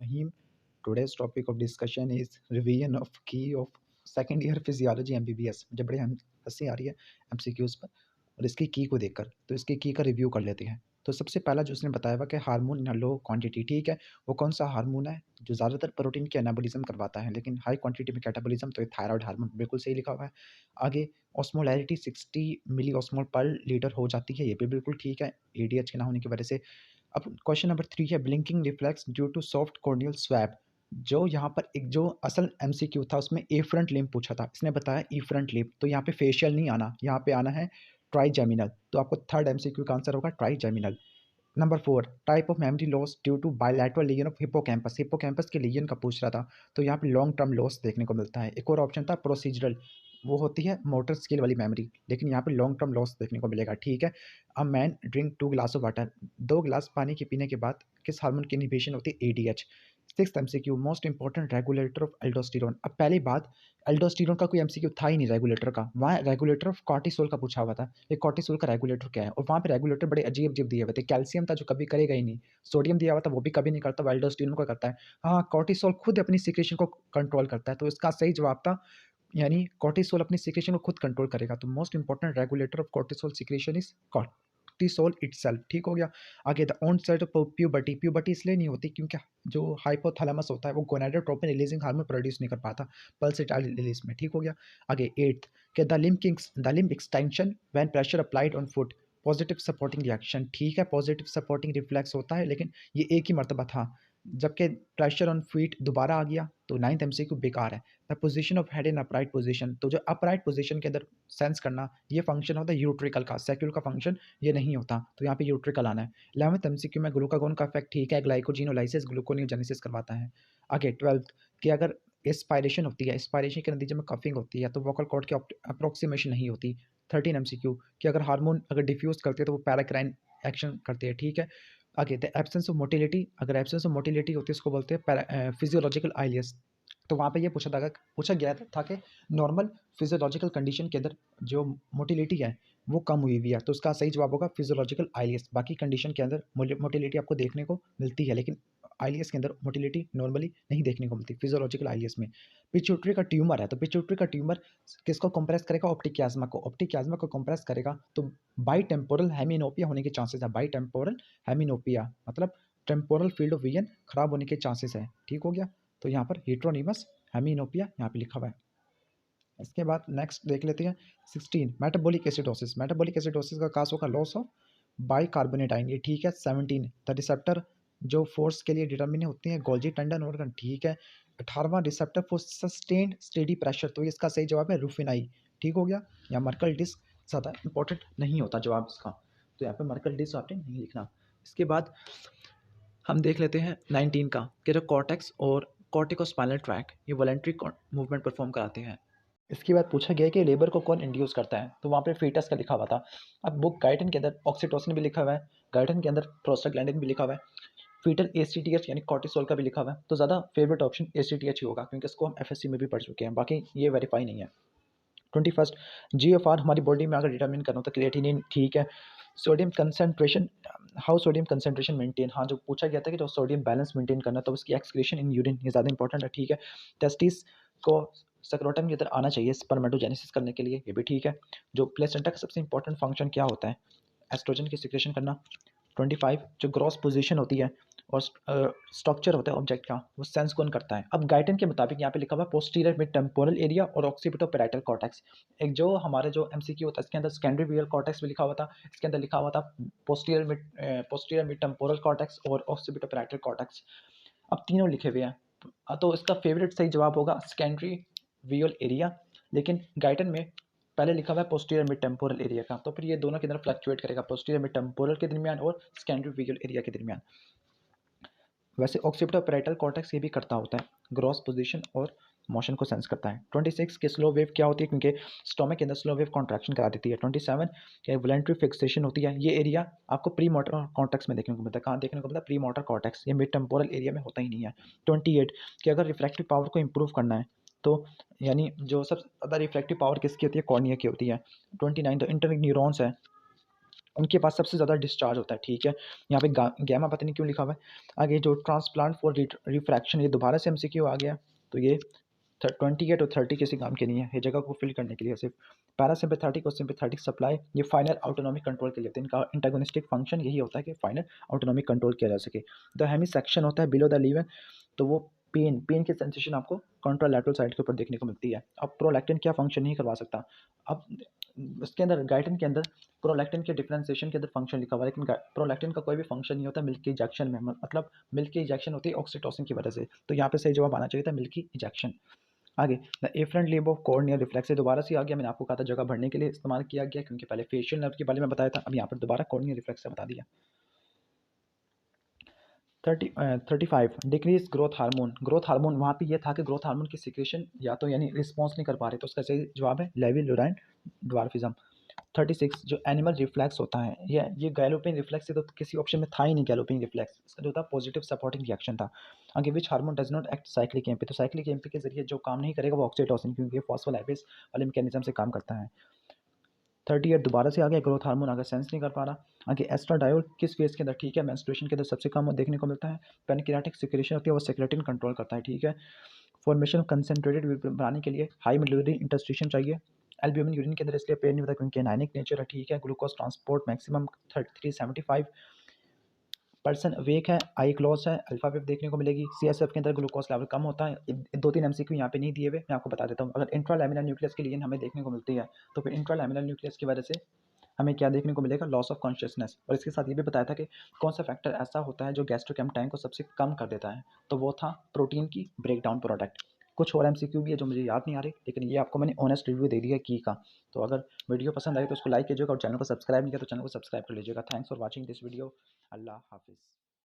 Rahim. Today's topic of discussion is revision of key of second year physiology MBBS। मुझे बड़ी हंसी आ रही है MCQs पर और इसकी की को देखकर, तो इसकी की का रिव्यू कर लेते हैं। तो सबसे पहला जो उसने बताया हुआ कि हार्मोन इन लो क्वांटिटी, ठीक है। वो कौन सा हार्मोन है जो ज़्यादातर प्रोटीन के एनाबॉलिज्म करवाता है लेकिन हाई क्वांटिटी में कैटाबॉलिज्म, तो ये थायराइड हार्मोन बिल्कुल सही लिखा हुआ है। आगे ऑस्मोलैरिटी 60 मिली ऑस्मोल पर लीटर हो जाती है, ये भी बिल्कुल ठीक है ADH के ना होने की वजह से। अब क्वेश्चन नंबर 3 है blinking reflex due to soft corneal swab. जो यहाँ पर एक जो असल MCQ था उसमें ए फ्रंट लिम्ब पूछा था, इसने बताया ई फ्रंट लिम्ब, तो यहाँ पे फेशियल नहीं आना, यहाँ पे आना है ट्राइजेमिनल। तो आपको थर्ड MCQ का आंसर होगा trigeminal. Number 4 type of memory loss due to bilateral lesion of hippocampus. Hippocampus के लीजन का पूछ रहा था, तो यहाँ पे लॉन्ग टर्म लॉस देखने को मिलता है। एक और ऑप्शन था प्रोसीजरल, वो होती है मोटर स्किल वाली मेमोरी, लेकिन यहाँ पे लॉन्ग टर्म लॉस देखने को मिलेगा, ठीक है। A man drink 2 glass of water, 2 glass पानी के पीने के बाद किस हार्मोन की इनहिबिशन होती है? ADH। Sixth MCQ most important regulator of aldosterone. अब पहली बात, एल्डोस्टेरोन का कोई MCQ था ही नहीं रेगुलेटर का, वहाँ रेगुलेटर ऑफ कॉर्टिसोल का पूछा हुआ था। ये कॉर्टिसोल का रेगुलेटर क्या है? और वहाँ पे रेगुलेटर बड़े अजीब अजीब दिए हुए थे। कैल्शियम था जो कभी करेगा ही नहीं, सोडियम दिया हुआ था वो भी कभी नहीं करता, वो एल्डोस्टेरोन को करता है। हाँ, कॉर्टिसोल खुद अपनी सीक्रेशन को कंट्रोल करता है, तो इसका सही जवाब था, यानी कॉर्टिसोल अपनी सीक्रेशन को खुद कंट्रोल करेगा। तो most important regulator of cortisol secretion is cortisol itself, ठीक हो गया। आगे the onset of puberty, puberty इसलिए नहीं होती क्योंकि जो हाइपोथैलेमस होता है वो गोनाडोट्रोपिन रिलीजिंग हार्मोन प्रोड्यूस नहीं कर पाता पल्सेटाइल रिलीज में, ठीक हो गया। आगे एट्थ के the limb extension when pressure applied on foot, positive supporting reaction, ठीक है, पॉजिटिव सपोर्टिंग रिफ्लेक्स होता है लेकिन ये एक ही मरतबा था, जबकि प्रेशर ऑन फीट दोबारा आ गया, तो 9th MCQ बेकार है। The position of head in upright position, तो जो अपराइट पोजीशन के अंदर सेंस करना, ये फंक्शन होता है यूट्रिकल का, सैक्यूल का फंक्शन ये नहीं होता, तो यहाँ पे यूट्रिकल आना है। 11th MCQ में ग्लूकागोन का इफेक्ट, ठीक है, ग्लाइकोजिनोलाइसिस ग्लूकोनियोजेनेसिस करवाता है। आगे 12th कि अगर एस्पायरेशन होती है, एस्पायरेशन के नतीजे में कफिंग होती है, तो वोकल कॉर्ड की अप्रोक्सीमेशन नहीं होती। 13 MCQ कि अगर हार्मोन अगर डिफ्यूज करते हैं तो वो पैराक्राइन एक्शन करते हैं, ठीक है। आगे द एब्सेंस ऑफ मोटिलिटी, अगर एब्सेंस ऑफ मोटिलिटी होती है उसको बोलते हैं फिजियोलॉजिकल आइलियस। तो वहाँ पे ये पूछा गया था कि नॉर्मल फिजियोलॉजिकल कंडीशन के अंदर जो मोटिलिटी है वो कम हुई हुई है, तो उसका सही जवाब होगा फिजियोलॉजिकल आइलियस। बाकी कंडीशन के अंदर मोटिलिटी आपको देखने को मिलती है लेकिन आइलियस के अंदर मोटिलिटी नॉर्मली नहीं देखने को मिलती फिजियोलॉजिकल आइलियस में। पिट्यूटरी का ट्यूमर है, तो पिट्यूटरी का ट्यूमर किसको कंप्रेस करेगा? ऑप्टिक कियाज्मा को, ऑप्टिक कियाज्मा को कंप्रेस करेगा, तो बाई टेम्पोरल हेमिनोपिया होने के चांसेस है। बाई टेम्पोरल हेमिनोपिया मतलब टेम्पोरल फील्ड ऑफ विजन खराब होने के चांसेस है, ठीक हो गया। तो यहाँ पर हेट्रोनिमस हेमिनोपिया यहाँ पे लिखा हुआ है। इसके बाद नेक्स्ट देख लेते हैं 16 मेटाबॉलिक एसिडोसिस। मेटाबॉलिक एसिडोसिस का कास होगा लॉस ऑफ बाइकार्बोनेट आयन, ये ठीक है। 17 द रिसेप्टर जो फोर्स के लिए डिटर्मिन होती है गोल्जी टेंडन ऑर्गन, ठीक है। 18वां receptor for sustained steady pressure, तो इसका सही जवाब है रुफिनाई, ठीक हो गया। या मर्कल डिस्क ज़्यादा इंपॉर्टेंट नहीं होता जवाब इसका, तो यहाँ पे मर्कल डिस्क आपने नहीं लिखना। इसके बाद हम देख लेते हैं 19 का कि जो कॉर्टेक्स और कॉर्टिकोस्पाइनल ट्रैक ये वॉलेंट्री मूवमेंट परफॉर्म कराते हैं। इसके बाद पूछा गया कि लेबर को कौन इंड्यूस करता है, तो वहाँ पे फीटस का लिखा हुआ था। अब बुक गाइडन के अंदर ऑक्सीटोसिन भी लिखा हुआ है, गाइडन के अंदर प्रोस्टाग्लैंडिन भी लिखा हुआ है, फीटल ACTH यानी कॉर्टिसोल का भी लिखा हुआ है, तो ज़्यादा फेवरेट ऑप्शन ACTH ही होगा क्योंकि इसको हम FSC में भी पढ़ चुके हैं, बाकी ये वेरीफाई नहीं है। 21 GFR हमारी बॉडी में अगर डिटर्मिन करना हो तो क्रिएटिनिन, ठीक है। Sodium concentration, how sodium concentration maintain, हाँ जो पूछा गया था कि जो सोडियम बैलेंस मेंटेन करना तो उसकी एक्सक्रीशन इन यूरिन ये ज़्यादा इंपॉर्टेंट है, ठीक है। टेस्टिस को सक्रोटम के अंदर आना चाहिए स्पर्मेटोजेनेसिस करने के लिए, ये भी ठीक है। जो प्लेसेंटा का सबसे इंपॉर्टेंट फंक्शन क्या होता है? एस्ट्रोजन की सिक्रेशन करना। 25 जो ग्रॉस पोजीशन होती है और स्ट्रक्चर होता है ऑब्जेक्ट का वो सेंस कौन करता है? अब गाइटन के मुताबिक यहाँ पे लिखा हुआ है पोस्टीरियर मिड टेम्पोरल एरिया और ऑक्सीपिटोपैराइटल कॉर्टेक्स। एक जो हमारे जो MCQ होता है इसके अंदर सेकेंडरी कॉर्टेक्स भी लिखा हुआ था, इसके अंदर लिखा हुआ था पोस्टीरियर मिड टेम्पोरल कॉर्टेक्स और ऑक्सीपिटोपैराइटल कॉर्टेक्स। अब तीनों लिखे हुए हैं, तो इसका फेवरेट सही जवाब होगा सेकेंडरी वियल एरिया, लेकिन गाइटन में पहले लिखा हुआ है पोस्टीरियर मिड टेम्पोरल एरिया का, तो फिर ये दोनों के अंदर फ्लक्चुएट करेगा पोस्टीरियर मिड टेम्पोरल के दरमियान और सेकेंडरी विजुअल एरिया के दरमियान। वैसे ऑक्सीपिटोपैराइटल कॉर्टेक्स ये भी करता होता है, ग्रॉस पोजीशन और मोशन को सेंस करता है। 26 के स्लो वेव क्या होती है, क्योंकि स्टोमक के अंदर स्लो वेव कॉन्ट्रैक्शन करा देती है। 27 के वॉलंटरी फिक्सेशन होती है, ये एरिया आपको प्री मोटर कॉर्टेक्स में देखने को मिलता है। कहाँ देखने को मिलता है? प्री मोटर कॉर्टेक्स, ये मिड टेम्पोरल एरिया में होता ही नहीं है। 28 कि अगर रिफ्रैक्टिव पावर को इंप्रूव करना है तो यानी जो सबसे ज़्यादा रिफ्रैक्टिव पावर किसकी होती है? कॉर्निया की होती है। 29 तो इंटर न्यूरॉन्स है, उनके पास सबसे ज़्यादा डिस्चार्ज होता है, ठीक है। यहाँ पे गैमा पता नहीं क्यों लिखा हुआ है। आगे जो ट्रांसप्लांट फॉर रिफ्रैक्शन, ये दोबारा से एमसीक्यू आ गया। तो ये 28 और 30 किसी काम के नहीं है, ये जगह को फिल करने के लिए सिर्फ। पैरासिम्पैथेटिक और सिम्पैथेटिक सप्लाई ये फाइनल ऑटोनॉमिक कंट्रोल के लिए होते हैं। इनका एंटागोनिस्टिक फंक्शन यही होता है कि फाइनल ऑटोनॉमिक कंट्रोल किया जा सके। द हेमी सेक्शन होता है बिलो द लीवन, तो वो पेन की सेंसेशन आपको कॉन्ट्रालैटरल साइड के ऊपर देखने को मिलती है। अब प्रोलैक्टिन क्या फंक्शन नहीं करवा सकता। अब उसके अंदर गाइटिन के अंदर प्रोलैक्टिन के डिफरेंशिएशन के अंदर फंक्शन लिखा हुआ है, लेकिन प्रोलैक्टिन का कोई भी फंक्शन नहीं होता मिल्क के इजेक्शन में, मतलब मिल्क की इजेक्शन होती है ऑक्सीटोसिन की वजह से। तो यहाँ पे सही जवाब आना चाहिए था मिल्क की इजेक्शन। आगे the efferent limb of corneal reflex, दोबारा से आ गया। मैंने आपको कहा था जगह भरने के लिए इस्तेमाल किया गया, क्योंकि पहले फेशियल नर्व के बारे में बताया था, अब यहाँ पर दोबारा कॉर्नियल रिफ्लेक्स से बता दिया। 35 decrease growth hormone. Growth hormone वहाँ पे ये था कि ग्रोथ हार्मोन की सिक्रेशन या तो यानी रिस्पॉन्स नहीं कर पा रहे, तो उसका सही जवाब है लेवी-लुराइन ड्वार्फिज्म। 36 जो एनिमल रिफ्लेक्स होता है, ये गैलोपिंग रिफ्लेक्स, तो किसी ऑप्शन में था ही नहीं गैलोपिंग रिफ्लेक्स, इसका जो था पॉजिटिव सपोर्टिंग रिएक्शन था। आगे which hormone does not act cyclic MP, तो साइक्लिक एमपी के जरिए जो काम नहीं करेगा वो ऑक्सीटोसिन, क्योंकि ये फॉस्फोलाइपेज वाले मैकेनिज्म से काम करता है। 38 दोबारा से आ गया, ग्रोथ हार्मोन अगर सेंस नहीं कर पा रहा। आगे एस्ट्राडायोल किस फेज के अंदर, ठीक है, मेंस्ट्रुएशन के अंदर सबसे कम देखने को मिलता है। पैनक्रियाटिक सिक्रेशन होती है, वो सेक्रेटिन कंट्रोल करता है, ठीक है। फॉर्मेशन ऑफ कंसंट्रेटेड बनाने के लिए हाई मिलियरी इंटरस्टिशन चाहिए। एल्ब्यूमिन यूरिन के अंदर इसलिए पेड़ नहीं होता क्योंकि एनायनिक नेचर है, ठीक है। Glucose transport maximum 375 person awake है। आई क्लोज है, अल्फा वेव देखने को मिलेगी। सीएसएफ के अंदर ग्लूकोज लेवल कम होता है। 2-3 एमसीक्यू यहाँ पे नहीं दिए हुए, मैं आपको बता देता हूँ। अगर इंट्रालैमिनर न्यूक्लियस की लीजन हमें देखने को मिलती है, तो फिर इंट्रालैमिनर न्यूक्लियस की वजह से हमें क्या देखने को मिलेगा, लॉस ऑफ कॉन्शियसनेस। और इसके साथ ये भी बताया था कि कौन सा फैक्टर ऐसा होता है जो गैस्ट्रोकेम्टाइन को सबसे कम कर देता है, तो वो था प्रोटीन की ब्रेकडाउन प्रोडक्ट। कुछ और एमसीक्यू भी है जो मुझे याद नहीं आ रही, लेकिन ये आपको मैंने ऑनेस्ट रिव्यू दे दिया की का। तो अगर वीडियो पसंद आई तो उसको लाइक कीजिएगा, और चैनल को सब्सक्राइब नहीं किया तो चैनल को सब्सक्राइब कर लीजिएगा। Thanks for watching this video. अल्लाह हाफिज़।